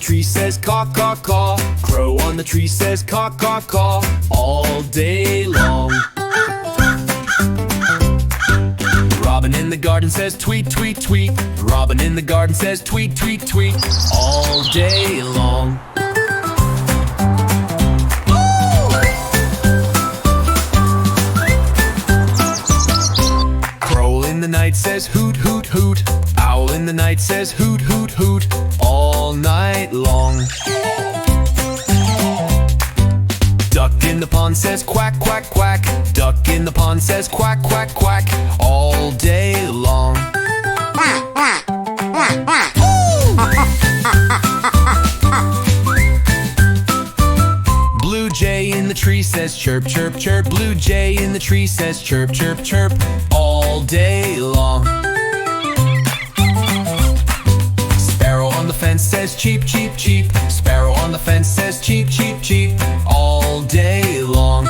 tree says caw, caw, caw. Crow on the tree says caw, caw, caw, all day long. Robin in the garden says tweet, tweet, tweet. Robin in the garden says tweet, tweet, tweet, all day long. Crow in the night says hoot, hoot, hoot. Owl in the night says hoot, hoot, hoot, all night long. Duck in the pond says quack, quack, quack. Duck in the pond says quack, quack, quack, all day long. Blue jay in the tree says chirp, chirp, chirp. Blue jay in the tree says chirp, chirp, chirp, all day long. Sparrow on the fence says cheep, cheep, cheep. Sparrow on the fence says cheep, cheep, cheep, all day long.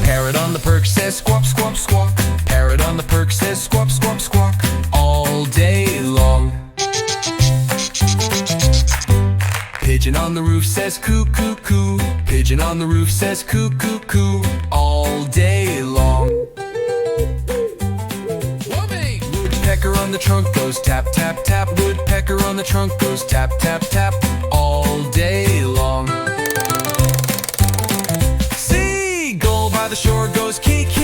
Parrot on the perch says squawk, squawk, squawk. Parrot on the perch says squawk, squawk, squawk, all day long. Pigeon on the roof says coo, coo, coo. Pigeon on the roof says coo, coo, coo, all day long. Woodpecker on the trunk goes tap, tap, tap. Woodpecker on the trunk goes tap, tap, tap, all day long. Seagull by the shore goes kee, kee.